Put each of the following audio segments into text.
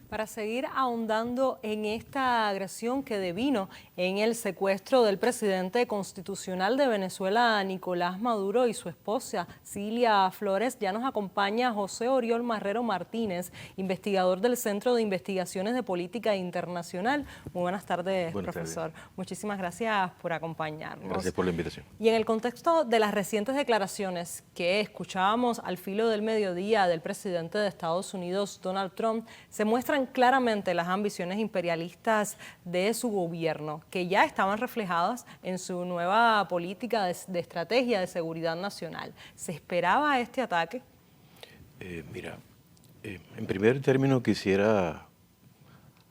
Para seguir ahondando en esta agresión que devino en el secuestro del presidente constitucional de Venezuela, Nicolás Maduro, y su esposa, Cilia Flores, ya nos acompaña José Oriol Marrero Martínez, investigador del Centro de Investigaciones de Política Internacional. Muy buenas tardes, Buenas profesor. tardes. Muchísimas gracias por acompañarnos. Gracias por la invitación. Y en el contexto de las recientes declaraciones que escuchábamos al filo del mediodía del presidente de Estados Unidos, Donald Trump, se muestran claramente las ambiciones imperialistas de su gobierno, que ya estaban reflejadas en su nueva política de estrategia de seguridad nacional. ¿Se esperaba este ataque? En primer término quisiera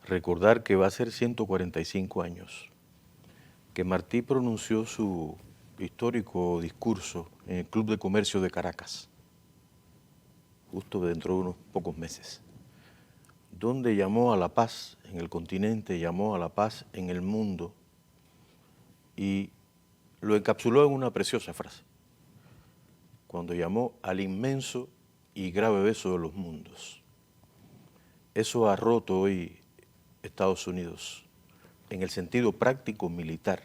recordar que va a ser 145 años que Martí pronunció su histórico discurso en el Club de Comercio de Caracas, justo dentro de unos pocos meses, donde llamó a la paz en el continente, llamó a la paz en el mundo y lo encapsuló en una preciosa frase, cuando llamó al inmenso y grave beso de los mundos. Eso ha roto hoy Estados Unidos en el sentido práctico militar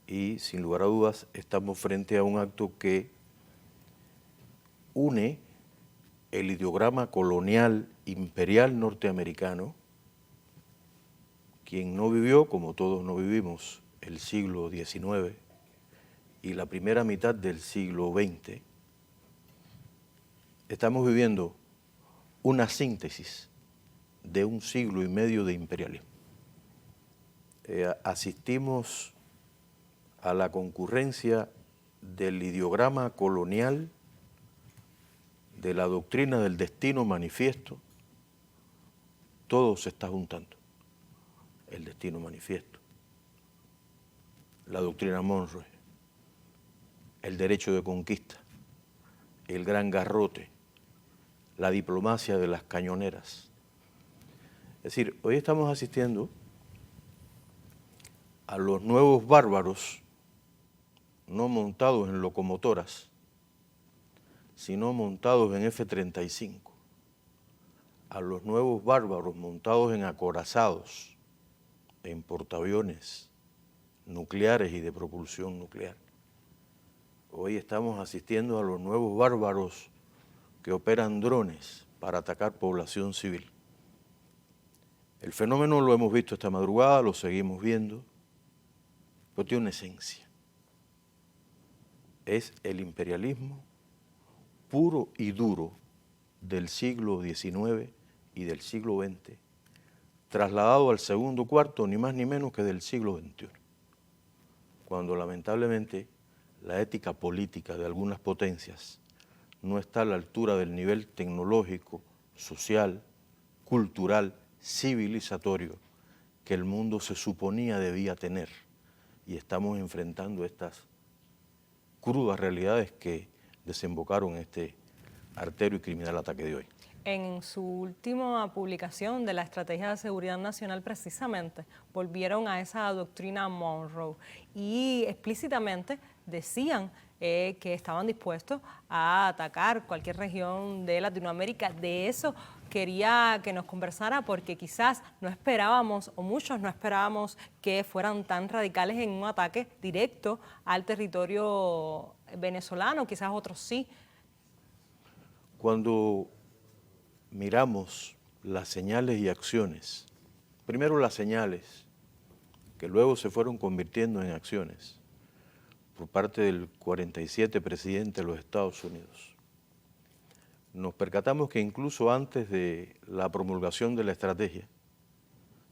y sin lugar a dudas estamos frente a un acto que une el ideograma colonial imperial norteamericano, quien no vivió, como todos no vivimos, el siglo XIX y la primera mitad del siglo XX. Estamos viviendo una síntesis de un siglo y medio de imperialismo. Asistimos a la concurrencia del ideograma colonial, de la doctrina del destino manifiesto. Todo se está juntando. El destino manifiesto, la doctrina Monroe, el derecho de conquista, el gran garrote, la diplomacia de las cañoneras. Es decir, hoy estamos asistiendo a los nuevos bárbaros, no montados en locomotoras, sino montados en F-35, a los nuevos bárbaros montados en acorazados, en portaaviones nucleares y de propulsión nuclear. Hoy estamos asistiendo a los nuevos bárbaros que operan drones para atacar población civil. El fenómeno lo hemos visto esta madrugada, lo seguimos viendo, pero tiene una esencia. Es el imperialismo puro y duro del siglo XIX y del siglo XX, trasladado al segundo cuarto, ni más ni menos que del siglo XXI, cuando lamentablemente la ética política de algunas potencias no está a la altura del nivel tecnológico, social, cultural, civilizatorio que el mundo se suponía debía tener. Y estamos enfrentando estas crudas realidades que desembocaron en este artero y criminal ataque de hoy. En su última publicación de la Estrategia de Seguridad Nacional, precisamente, volvieron a esa doctrina Monroe y explícitamente decían que estaban dispuestos a atacar cualquier región de Latinoamérica. De eso quería que nos conversara porque quizás no esperábamos, o muchos no esperábamos, que fueran tan radicales en un ataque directo al territorio venezolano, quizás otros sí. Cuando miramos las señales y acciones, primero las señales, que luego se fueron convirtiendo en acciones, por parte del 47 presidente de los Estados Unidos, nos percatamos que incluso antes de la promulgación de la estrategia,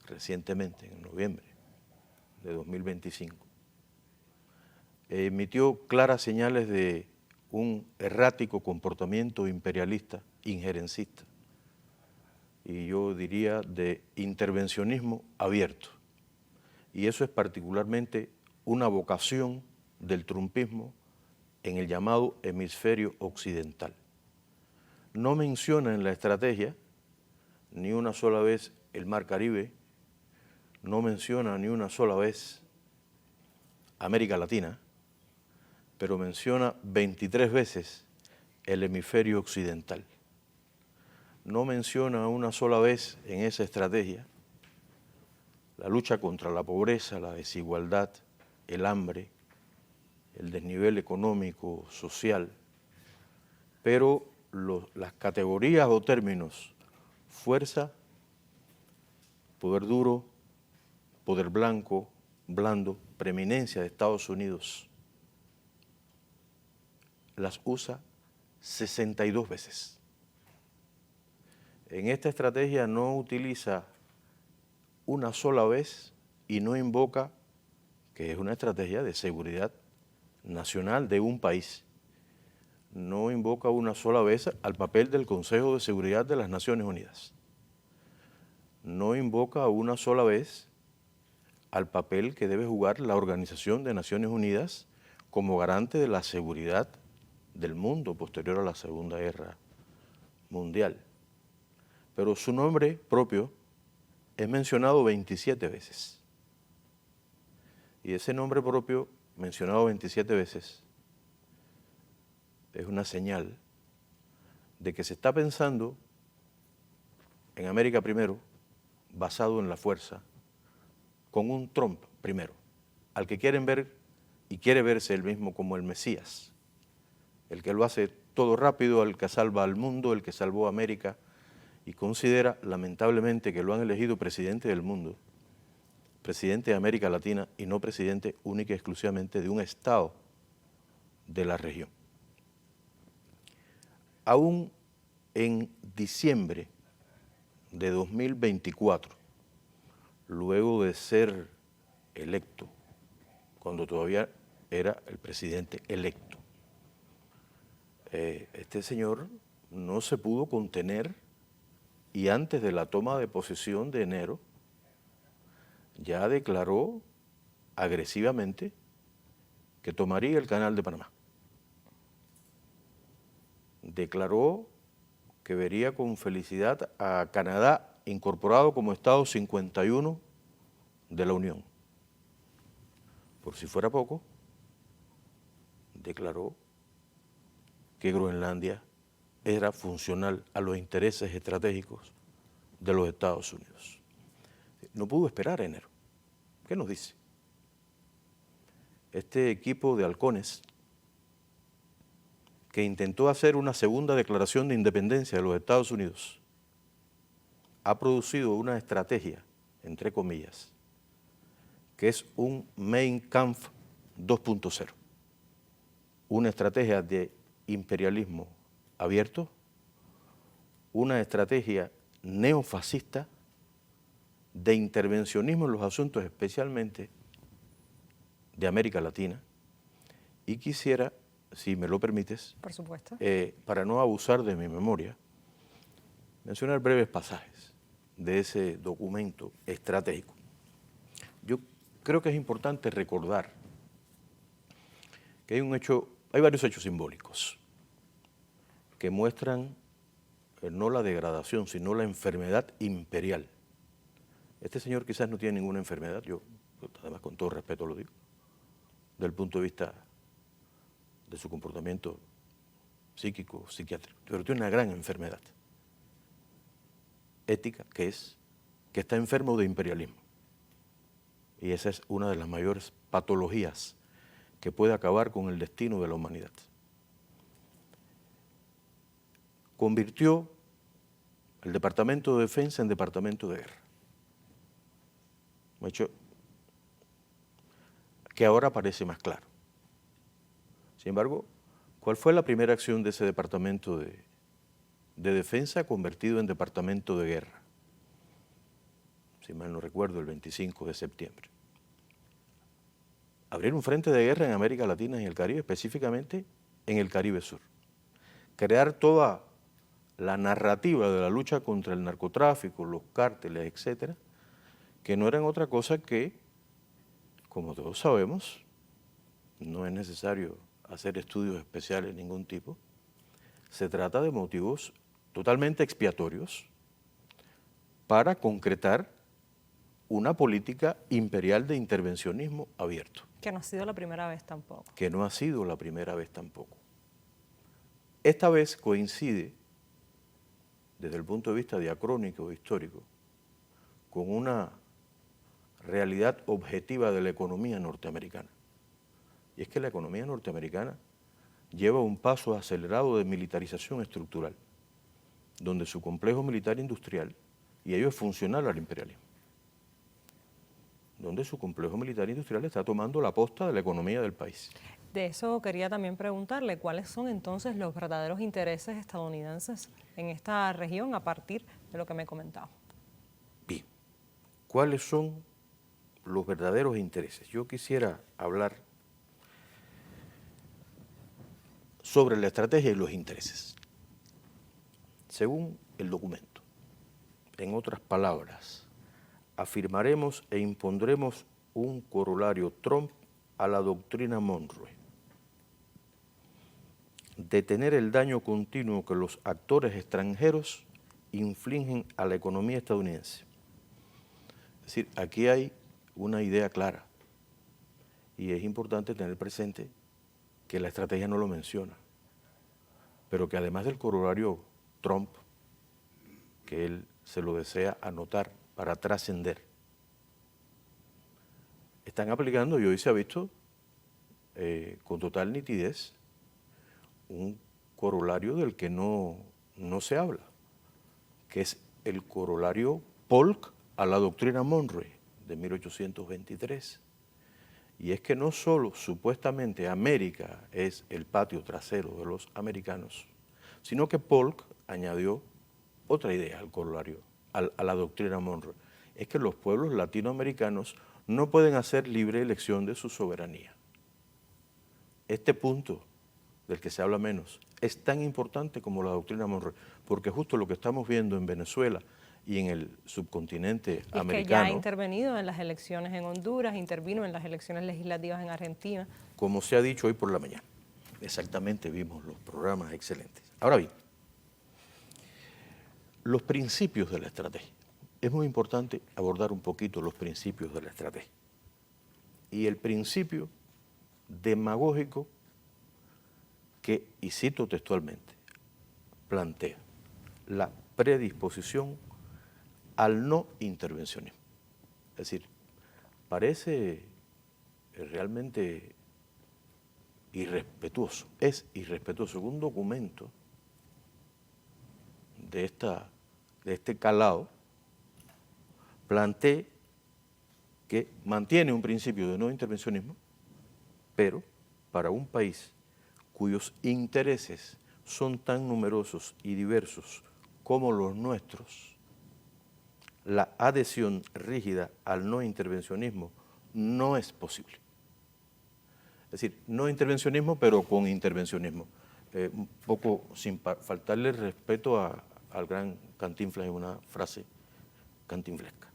recientemente, en noviembre de 2025, emitió claras señales de un errático comportamiento imperialista, injerencista, y yo diría de intervencionismo abierto. Y eso es particularmente una vocación del trumpismo en el llamado hemisferio occidental. No menciona en la estrategia ni una sola vez el Mar Caribe, no menciona ni una sola vez América Latina, pero menciona 23 veces el hemisferio occidental. no menciona una sola vez en esa estrategia la lucha contra la pobreza, la desigualdad, el hambre, el desnivel económico, social, pero las categorías o términos fuerza, poder duro, poder blanco, blando, preeminencia de Estados Unidos, las usa 62 veces. En esta estrategia no utiliza una sola vez y no invoca, que es una estrategia de seguridad nacional de un país, no invoca una sola vez al papel del Consejo de Seguridad de las Naciones Unidas. No invoca una sola vez al papel que debe jugar la Organización de Naciones Unidas como garante de la seguridad del mundo posterior a la Segunda Guerra Mundial. Pero su nombre propio es mencionado 27 veces. Y ese nombre propio, mencionado 27 veces, es una señal de que se está pensando en América primero, basado en la fuerza, con un Trump primero, al que quieren ver y quiere verse él mismo como el Mesías, el que lo hace todo rápido, el que salva al mundo, el que salvó a América, y considera lamentablemente que lo han elegido presidente del mundo, presidente de América Latina y no presidente única y exclusivamente de un estado de la región. Aún en diciembre de 2024, luego de ser electo, cuando todavía era el presidente electo, este señor no se pudo contener y antes de la toma de posesión de enero ya declaró agresivamente que tomaría el Canal de Panamá. Declaró que vería con felicidad a Canadá incorporado como Estado 51 de la Unión. Por si fuera poco, declaró que Groenlandia era funcional a los intereses estratégicos de los Estados Unidos. No pudo esperar a enero. ¿Qué nos dice? Este equipo de halcones que intentó hacer una segunda declaración de independencia de los Estados Unidos ha producido una estrategia, entre comillas, que es un Mein Kampf 2.0, una estrategia de imperialismo abierto, una estrategia neofascista de intervencionismo en los asuntos especialmente de América Latina, y quisiera, si me lo permites, Por supuesto, para no abusar de mi memoria, mencionar breves pasajes de ese documento estratégico. Yo creo que es importante recordar que hay varios hechos simbólicos que muestran no la degradación, sino la enfermedad imperial. Este señor quizás no tiene ninguna enfermedad, yo además con todo respeto lo digo, desde el punto de vista de su comportamiento psíquico, psiquiátrico, pero tiene una gran enfermedad ética, que es que está enfermo de imperialismo. Y esa es una de las mayores patologías que puede acabar con el destino de la humanidad. Convirtió el Departamento de Defensa en Departamento de Guerra. Un hecho que ahora parece más claro. Sin embargo, ¿cuál fue la primera acción de ese Departamento de Defensa convertido en Departamento de Guerra? Si mal no recuerdo, el 25 de septiembre. Abrir un frente de guerra en América Latina y en el Caribe, específicamente en el Caribe Sur. Crear toda la narrativa de la lucha contra el narcotráfico, los cárteles, etcétera, que no eran otra cosa que, como todos sabemos, no es necesario hacer estudios especiales de ningún tipo, se trata de motivos totalmente expiatorios para concretar una política imperial de intervencionismo abierto. que no ha sido la primera vez tampoco. Que no ha sido la primera vez tampoco. Esta vez coincide desde el punto de vista diacrónico, histórico, con una realidad objetiva de la economía norteamericana. Y es que la economía norteamericana lleva un paso acelerado de militarización estructural, donde su complejo militar industrial, y ello es funcional al imperialismo, donde su complejo militar industrial está tomando la posta de la economía del país. De eso quería también preguntarle, ¿cuáles son entonces los verdaderos intereses estadounidenses en esta región a partir de lo que me comentaba? Bien, ¿cuáles son los verdaderos intereses? Yo quisiera hablar sobre la estrategia y los intereses. Según el documento, en otras palabras, afirmaremos e impondremos un corolario Trump a la doctrina Monroe. Detener el daño continuo que los actores extranjeros infligen a la economía estadounidense. Es decir, aquí hay una idea clara y es importante tener presente que la estrategia no lo menciona, pero que además del corolario Trump, que él se lo desea anotar para trascender, están aplicando, y hoy se ha visto con total nitidez, un corolario del que no se habla, que es el corolario Polk a la doctrina Monroe de 1823. Y es que no solo supuestamente América es el patio trasero de los americanos, sino que Polk añadió otra idea al corolario, a la doctrina Monroe. Es que los pueblos latinoamericanos no pueden hacer libre elección de su soberanía. Este punto, del que se habla menos, es tan importante como la doctrina Monroe, porque justo lo que estamos viendo en Venezuela y en el subcontinente americano. Es que ya ha intervenido en las elecciones en Honduras, intervino en las elecciones legislativas en Argentina. Como se ha dicho hoy por la mañana. Exactamente, vimos los programas excelentes. Ahora bien, los principios de la estrategia. Es muy importante abordar un poquito los principios de la estrategia. Y el principio demagógico que, y cito textualmente, plantea la predisposición al no intervencionismo. Es decir, parece realmente irrespetuoso, es irrespetuoso que un documento de este calado plantee que mantiene un principio de no intervencionismo, pero para un país cuyos intereses son tan numerosos y diversos como los nuestros, la adhesión rígida al no intervencionismo no es posible. Es decir, no intervencionismo, pero con intervencionismo. Un poco sin faltarle respeto al gran Cantinflas en una frase cantinflesca.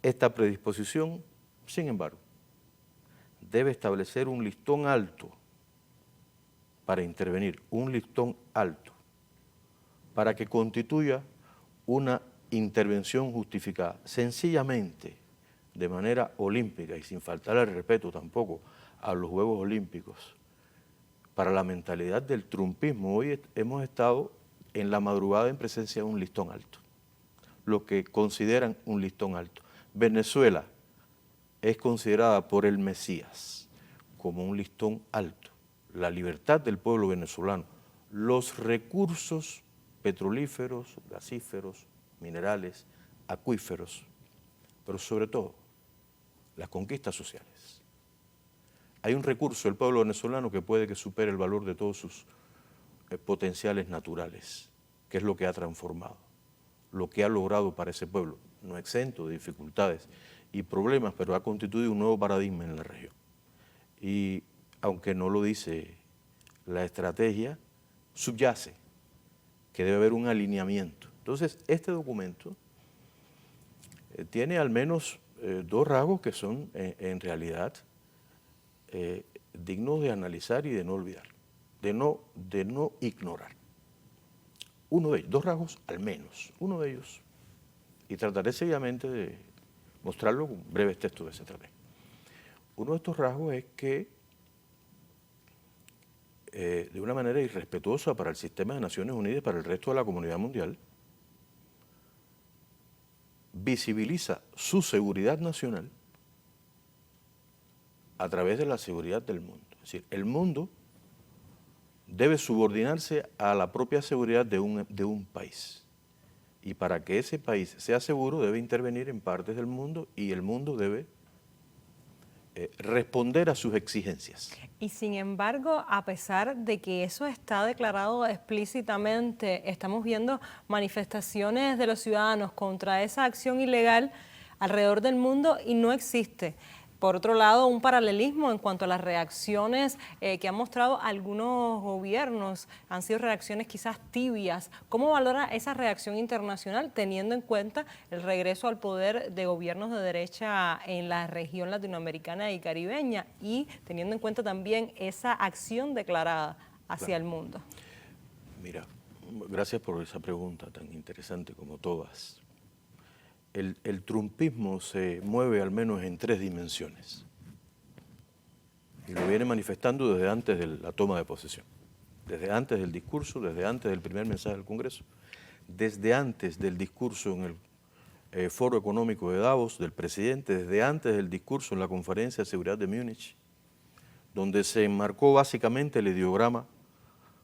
Esta predisposición, sin embargo, debe establecer un listón alto para intervenir, un listón alto, para que constituya una intervención justificada, sencillamente, de manera olímpica y sin faltar el respeto tampoco a los Juegos Olímpicos. Para la mentalidad del trumpismo, hoy hemos estado en la madrugada en presencia de un listón alto, lo que consideran un listón alto. Venezuela es considerada por el Mesías como un listón alto. La libertad del pueblo venezolano, los recursos petrolíferos, gasíferos, minerales, acuíferos, pero sobre todo las conquistas sociales. Hay un recurso del pueblo venezolano que puede que supere el valor de todos sus potenciales naturales, que es lo que ha transformado, lo que ha logrado para ese pueblo, no exento de dificultades y problemas, pero ha constituido un nuevo paradigma en la región. Y aunque no lo dice la estrategia, subyace que debe haber un alineamiento. Entonces, este documento tiene al menos dos rasgos que son en realidad dignos de analizar y de no olvidar, de no ignorar. Uno de ellos, dos rasgos al menos, uno de ellos, y trataré seguidamente de mostrarlo con breves textos de esa estrategia. Uno de estos rasgos es que de una manera irrespetuosa para el sistema de Naciones Unidas y para el resto de la comunidad mundial, visibiliza su seguridad nacional a través de la seguridad del mundo. Es decir, el mundo debe subordinarse a la propia seguridad de un país. Y para que ese país sea seguro debe intervenir en partes del mundo y el mundo debe responder a sus exigencias. Y sin embargo, a pesar de que eso está declarado explícitamente, estamos viendo manifestaciones de los ciudadanos contra esa acción ilegal alrededor del mundo y no existe. Por otro lado, un paralelismo en cuanto a las reacciones que han mostrado algunos gobiernos, han sido reacciones quizás tibias. ¿Cómo valora esa reacción internacional teniendo en cuenta el regreso al poder de gobiernos de derecha en la región latinoamericana y caribeña y teniendo en cuenta también esa acción declarada hacia el mundo? Mira, gracias por esa pregunta tan interesante como todas. El trumpismo se mueve al menos en 3 dimensiones y lo viene manifestando desde antes de la toma de posesión, desde antes del discurso, desde antes del primer mensaje del Congreso, desde antes del discurso en el Foro Económico de Davos del presidente, desde antes del discurso en la Conferencia de Seguridad de Múnich, donde se enmarcó básicamente el ideograma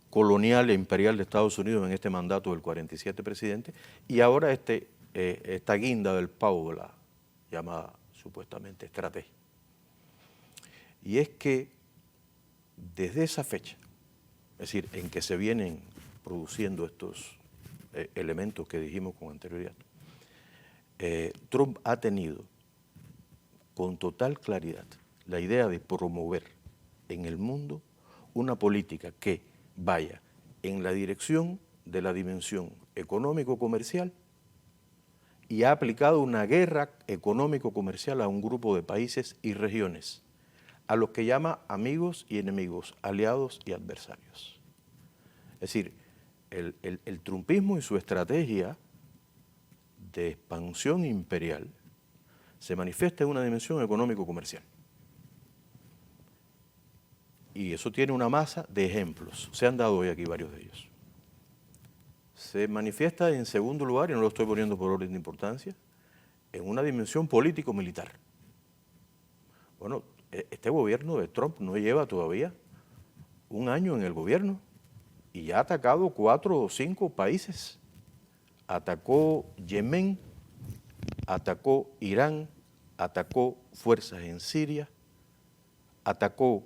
colonial e imperial de Estados Unidos en este mandato del 47 presidente, y ahora esta guinda del pavo, la llamada supuestamente estrategia. Y es que desde esa fecha, es decir, en que se vienen produciendo estos elementos que dijimos con anterioridad, Trump ha tenido con total claridad la idea de promover en el mundo una política que vaya en la dirección de la dimensión económico-comercial y ha aplicado una guerra económico-comercial a un grupo de países y regiones, a los que llama amigos y enemigos, aliados y adversarios. Es decir, el trumpismo y su estrategia de expansión imperial se manifiesta en una dimensión económico-comercial. Y eso tiene una masa de ejemplos. Se han dado hoy aquí varios de ellos. Se manifiesta en segundo lugar, y no lo estoy poniendo por orden de importancia, en una dimensión político-militar. Bueno, este gobierno de Trump no lleva todavía un año en el gobierno y ya ha atacado 4 o 5 países. Atacó Yemen, atacó Irán, atacó fuerzas en Siria, atacó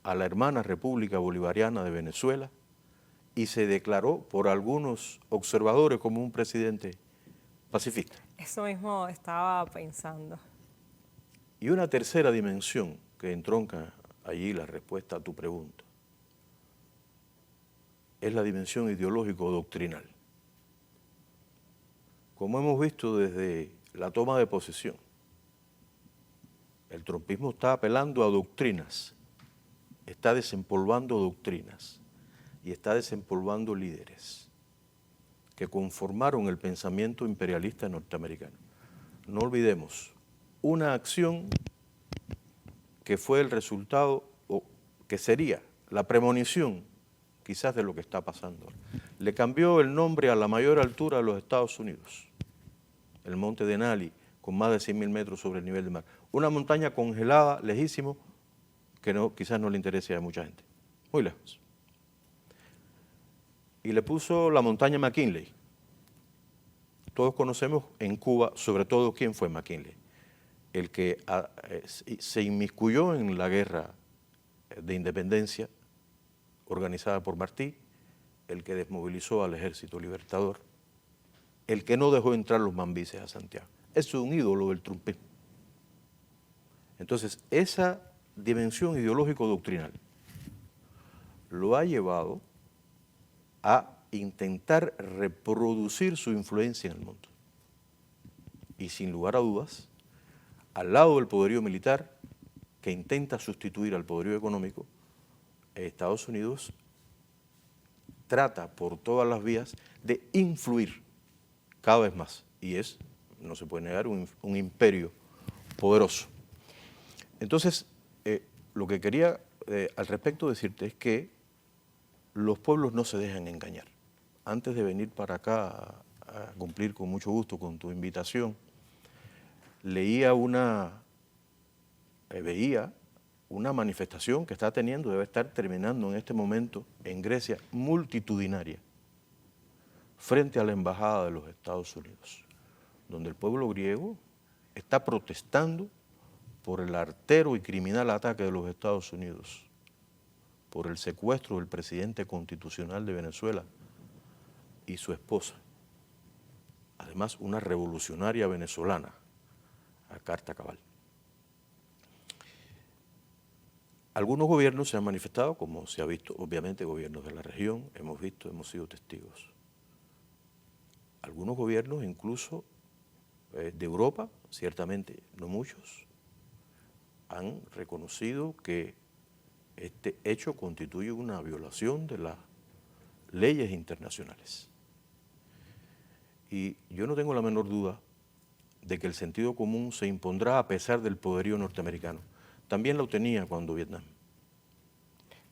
a la hermana República Bolivariana de Venezuela, y se declaró por algunos observadores como un presidente pacifista. Eso mismo estaba pensando. Y una tercera dimensión que entronca allí la respuesta a tu pregunta es la dimensión ideológico-doctrinal. Como hemos visto desde la toma de posesión, el trumpismo está apelando a doctrinas, está desempolvando doctrinas y está desempolvando líderes que conformaron el pensamiento imperialista norteamericano. No olvidemos, una acción que fue el resultado, o que sería la premonición quizás de lo que está pasando. Le cambió el nombre a la mayor altura de los Estados Unidos, el monte Denali, con más de 100.000 metros sobre el nivel del mar. Una montaña congelada, lejísimo, que quizás no le interese a mucha gente, muy lejos. Y le puso la montaña McKinley. Todos conocemos en Cuba, sobre todo, quién fue McKinley, el que se inmiscuyó en la guerra de independencia organizada por Martí, el que desmovilizó al Ejército Libertador, el que no dejó entrar los mambises a Santiago. Es un ídolo del trumpismo. Entonces, esa dimensión ideológico-doctrinal lo ha llevado a intentar reproducir su influencia en el mundo. Y sin lugar a dudas, al lado del poderío militar, que intenta sustituir al poderío económico, Estados Unidos trata por todas las vías de influir cada vez más. Y no se puede negar, un imperio poderoso. Entonces, lo que quería al respecto decirte es que los pueblos no se dejan engañar. Antes de venir para acá a cumplir con mucho gusto con tu invitación, veía una manifestación que está teniendo, debe estar terminando en este momento en Grecia, multitudinaria, frente a la Embajada de los Estados Unidos, donde el pueblo griego está protestando por el artero y criminal ataque de los Estados Unidos, por el secuestro del presidente constitucional de Venezuela y su esposa, además una revolucionaria venezolana, a carta cabal. Algunos gobiernos se han manifestado, como se ha visto, obviamente gobiernos de la región, hemos sido testigos. Algunos gobiernos incluso de Europa, ciertamente no muchos, han reconocido que este hecho constituye una violación de las leyes internacionales. Y yo no tengo la menor duda de que el sentido común se impondrá a pesar del poderío norteamericano. También lo tenía cuando Vietnam.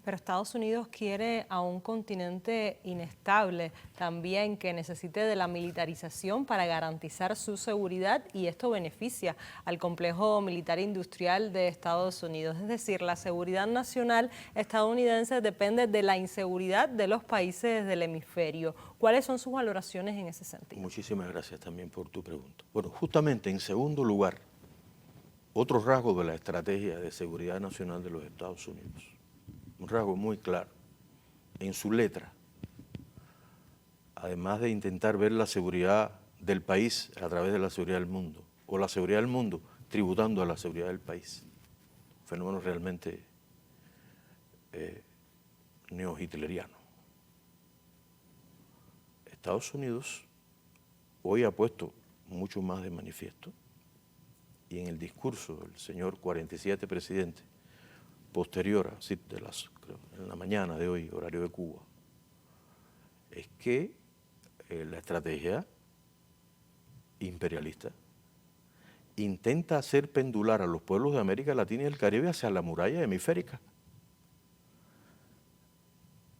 Pero Estados Unidos quiere a un continente inestable también, que necesite de la militarización para garantizar su seguridad, y esto beneficia al complejo militar industrial de Estados Unidos. Es decir, la seguridad nacional estadounidense depende de la inseguridad de los países del hemisferio. ¿Cuáles son sus valoraciones en ese sentido? Muchísimas gracias también por tu pregunta. Bueno, justamente en segundo lugar, otro rasgo de la estrategia de seguridad nacional de los Estados Unidos, un rasgo muy claro, en su letra, además de intentar ver la seguridad del país a través de la seguridad del mundo, o la seguridad del mundo tributando a la seguridad del país, fenómeno realmente neo-hitleriano. Estados Unidos hoy ha puesto mucho más de manifiesto, y en el discurso del señor 47 presidente, posterior, así en la mañana de hoy, horario de Cuba, es que la estrategia imperialista intenta hacer pendular a los pueblos de América Latina y el Caribe hacia la muralla hemisférica.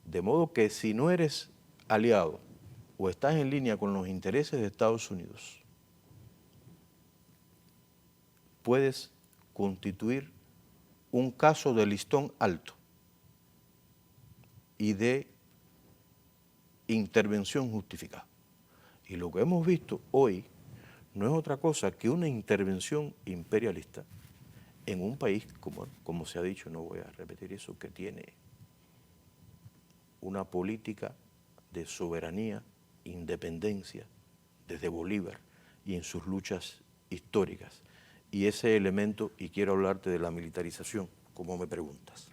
De modo que si no eres aliado o estás en línea con los intereses de Estados Unidos, puedes constituir un caso de listón alto y de intervención justificada. Y lo que hemos visto hoy no es otra cosa que una intervención imperialista en un país, como se ha dicho, no voy a repetir eso, que tiene una política de soberanía, independencia, desde Bolívar y en sus luchas históricas. Y ese elemento, y quiero hablarte de la militarización, como me preguntas.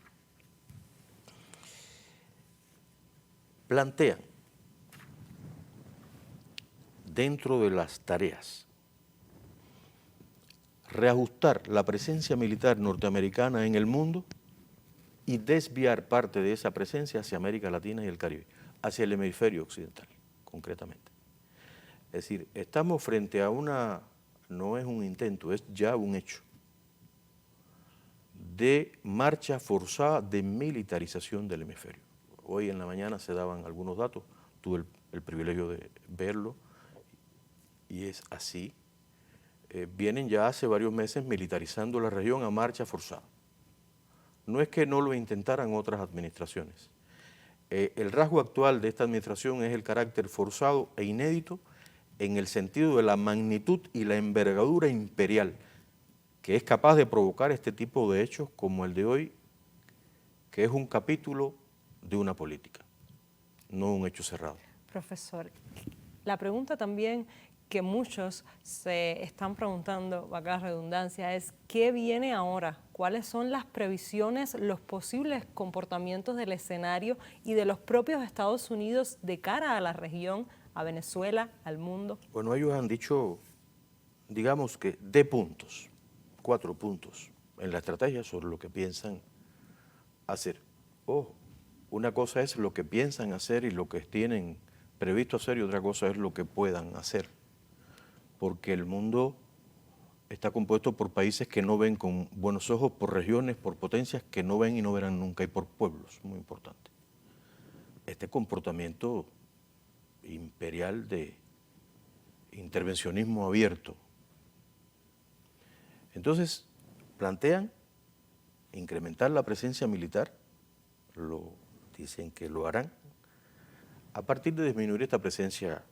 Plantean, dentro de las tareas, reajustar la presencia militar norteamericana en el mundo y desviar parte de esa presencia hacia América Latina y el Caribe, hacia el hemisferio occidental, concretamente. Es decir, estamos frente a no es un intento, es ya un hecho de marcha forzada de militarización del hemisferio. Hoy en la mañana se daban algunos datos, tuve el privilegio de verlo, y es así. Vienen ya hace varios meses militarizando la región a marcha forzada. No es que no lo intentaran otras administraciones. El rasgo actual de esta administración es el carácter forzado e inédito en el sentido de la magnitud y la envergadura imperial que es capaz de provocar este tipo de hechos como el de hoy, que es un capítulo de una política, no un hecho cerrado. Profesor, la pregunta también que muchos se están preguntando, valga la redundancia, es ¿qué viene ahora? ¿Cuáles son las previsiones, los posibles comportamientos del escenario y de los propios Estados Unidos de cara a la región, a Venezuela, al mundo? Bueno, ellos han dicho, digamos que de puntos, 4 puntos en la estrategia sobre lo que piensan hacer. Ojo, una cosa es lo que piensan hacer y lo que tienen previsto hacer, y otra cosa es lo que puedan hacer. Porque el mundo está compuesto por países que no ven con buenos ojos, por regiones, por potencias que no ven y no verán nunca, y por pueblos, muy importante. este comportamiento imperial de intervencionismo abierto. Entonces, plantean incrementar la presencia militar, dicen que lo harán, a partir de disminuir esta presencia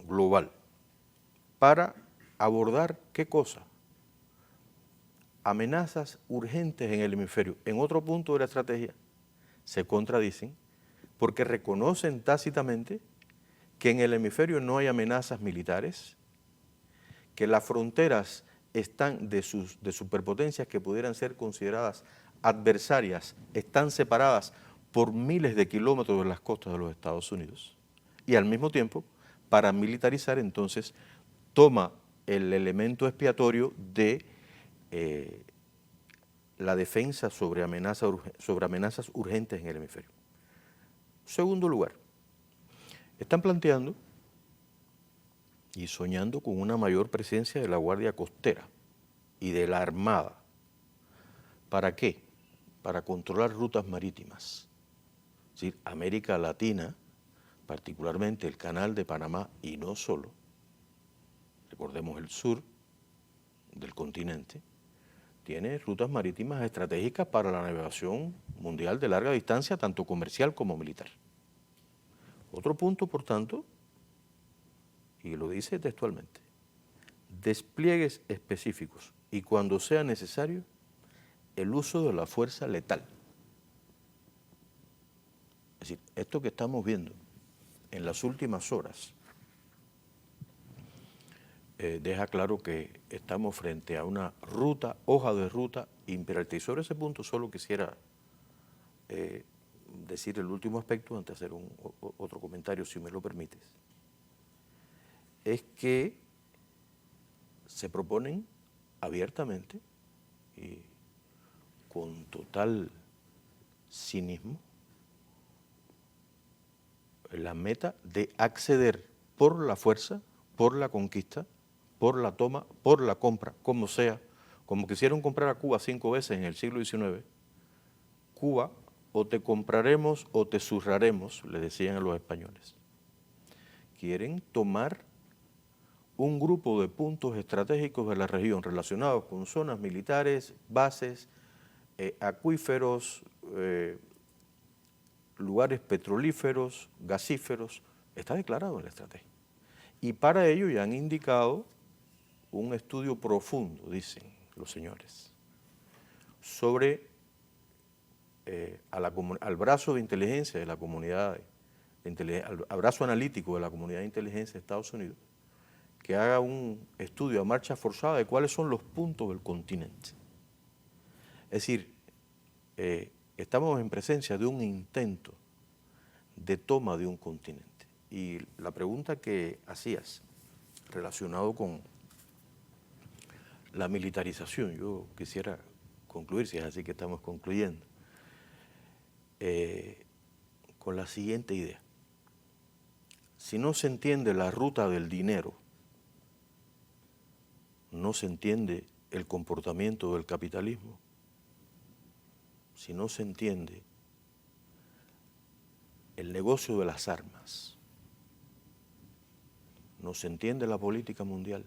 global, para abordar, ¿qué cosa? Amenazas urgentes en el hemisferio. En otro punto de la estrategia se contradicen porque reconocen tácitamente que en el hemisferio no hay amenazas militares, que las fronteras están de superpotencias que pudieran ser consideradas adversarias, están separadas por miles de kilómetros de las costas de los Estados Unidos, y al mismo tiempo, para militarizar, entonces, toma el elemento expiatorio de la defensa sobre amenazas urgentes en el hemisferio. Segundo lugar, están planteando y soñando con una mayor presencia de la Guardia Costera y de la Armada. ¿Para qué? Para controlar rutas marítimas. Es decir, América Latina, particularmente el Canal de Panamá y no solo, recordemos el sur del continente, tiene rutas marítimas estratégicas para la navegación mundial de larga distancia, tanto comercial como militar. Otro punto, por tanto, y lo dice textualmente, despliegues específicos y cuando sea necesario, el uso de la fuerza letal. Es decir, esto que estamos viendo en las últimas horas deja claro que estamos frente a una hoja de ruta imperativa. Y sobre ese punto solo quisiera decir el último aspecto antes de hacer otro comentario, si me lo permites. Es que se proponen abiertamente y con total cinismo la meta de acceder por la fuerza, por la conquista, por la toma, por la compra, como sea, como quisieron comprar a Cuba 5 veces en el siglo XIX, Cuba, o te compraremos o te zurraremos, le decían a los españoles. Quieren tomar un grupo de puntos estratégicos de la región relacionados con zonas militares, bases, acuíferos, lugares petrolíferos, gasíferos, está declarado en la estrategia. Y para ello ya han indicado un estudio profundo, dicen los señores, sobre al brazo de inteligencia de la comunidad, al brazo analítico de la comunidad de inteligencia de Estados Unidos, que haga un estudio a marcha forzada de cuáles son los puntos del continente. Es decir, estamos en presencia de un intento de toma de un continente. Y la pregunta que hacías relacionado con la militarización, yo quisiera concluir, si es así que estamos concluyendo, con la siguiente idea. Si no se entiende la ruta del dinero, no se entiende el comportamiento del capitalismo. Si no se entiende el negocio de las armas, no se entiende la política mundial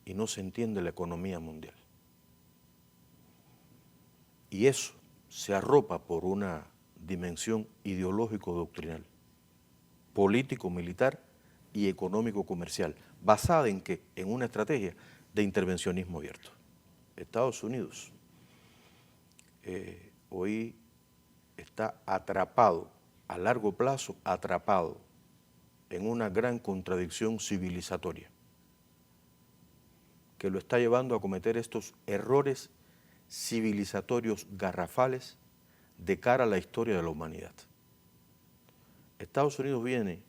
y no se entiende la economía mundial. Y eso se arropa por una dimensión ideológico-doctrinal, político-militar y económico-comercial, basada en ¿qué? En una estrategia de intervencionismo abierto. Estados Unidos hoy está atrapado, a largo plazo, atrapado en una gran contradicción civilizatoria que lo está llevando a cometer estos errores civilizatorios garrafales de cara a la historia de la humanidad. Estados Unidos viene,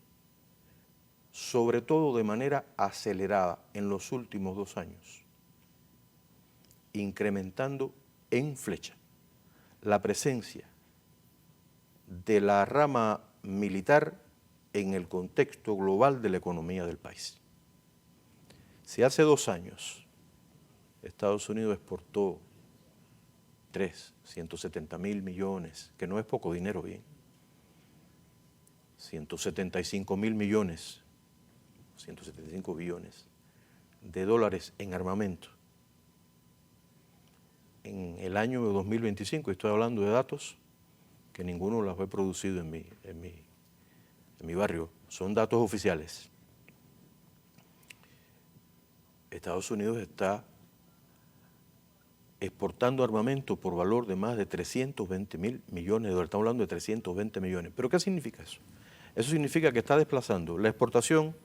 sobre todo de manera acelerada en los últimos 2 años, incrementando en flecha la presencia de la rama militar en el contexto global de la economía del país. Si hace 2 años Estados Unidos exportó 170.000 millones, que no es poco dinero, bien, 175.000 millones, 175 billones de dólares en armamento. En el año 2025, estoy hablando de datos que ninguno los he producido en mi barrio, son datos oficiales. Estados Unidos está exportando armamento por valor de más de 320.000 millones de dólares. Estamos hablando de 320 millones. ¿Pero qué significa eso? Eso significa que está desplazando la exportación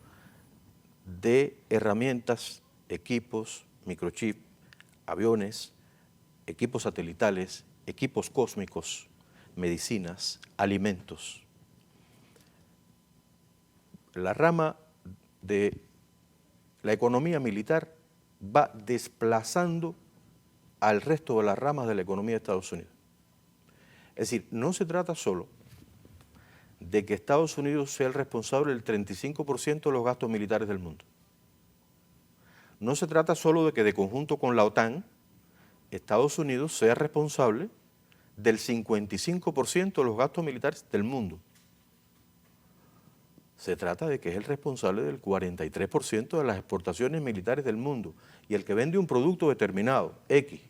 de herramientas, equipos, microchip, aviones, equipos satelitales, equipos cósmicos, medicinas, alimentos. La rama de la economía militar va desplazando al resto de las ramas de la economía de Estados Unidos. Es decir, no se trata solo de que Estados Unidos sea el responsable del 35% de los gastos militares del mundo. No se trata solo de que de conjunto con la OTAN, Estados Unidos sea responsable del 55% de los gastos militares del mundo. Se trata de que es el responsable del 43% de las exportaciones militares del mundo. Y el que vende un producto determinado, X.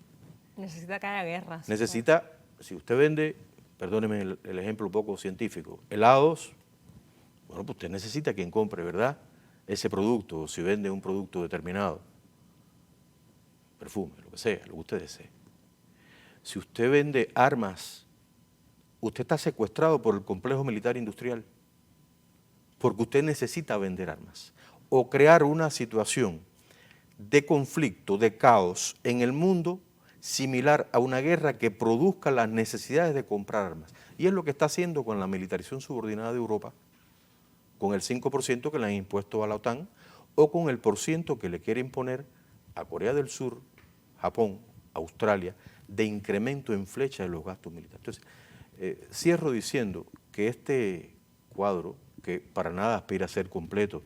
Necesita que haya guerras. Necesita, si usted vende, perdóneme el ejemplo un poco científico, helados, bueno, pues usted necesita quien compre, ¿verdad? Ese producto, o si vende un producto determinado, perfume, lo que sea, lo que usted desee. Si usted vende armas, usted está secuestrado por el complejo militar industrial, porque usted necesita vender armas o crear una situación de conflicto, de caos en el mundo similar a una guerra que produzca las necesidades de comprar armas. Y es lo que está haciendo con la militarización subordinada de Europa, con el 5% que le han impuesto a la OTAN o con el % que le quiere imponer a Corea del Sur, Japón, Australia, de incremento en flecha de los gastos militares. Entonces, cierro diciendo que este cuadro, que para nada aspira a ser completo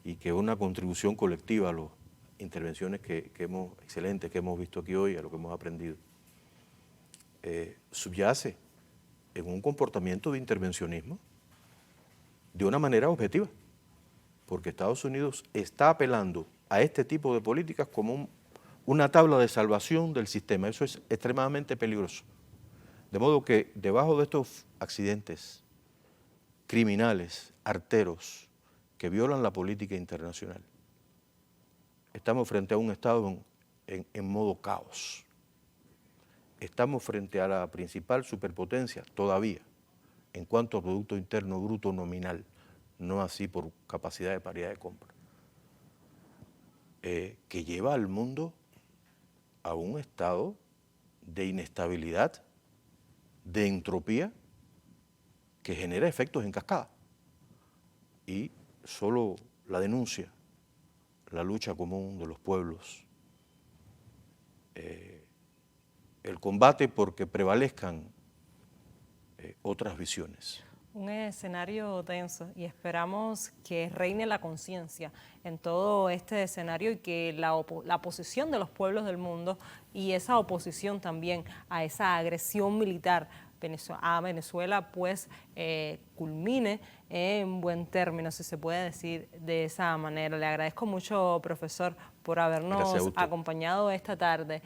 y que es una contribución colectiva a las intervenciones excelentes que hemos visto aquí hoy, a lo que hemos aprendido, subyace en un comportamiento de intervencionismo de una manera objetiva, porque Estados Unidos está apelando a este tipo de políticas como una tabla de salvación del sistema. Eso es extremadamente peligroso. De modo que debajo de estos accidentes criminales, arteros, que violan la política internacional, estamos frente a un Estado en modo caos. Estamos frente a la principal superpotencia todavía en cuanto a Producto Interno Bruto nominal, no así por capacidad de paridad de compra, que lleva al mundo a un estado de inestabilidad, de entropía, que genera efectos en cascada. Y solo la denuncia, la lucha común de los pueblos, el combate porque prevalezcan otras visiones. Un escenario tenso y esperamos que reine la conciencia en todo este escenario y que la posición de los pueblos del mundo y esa oposición también a esa agresión militar a Venezuela pues culmine en buen término, si se puede decir de esa manera. Le agradezco mucho, profesor, por habernos acompañado esta tarde.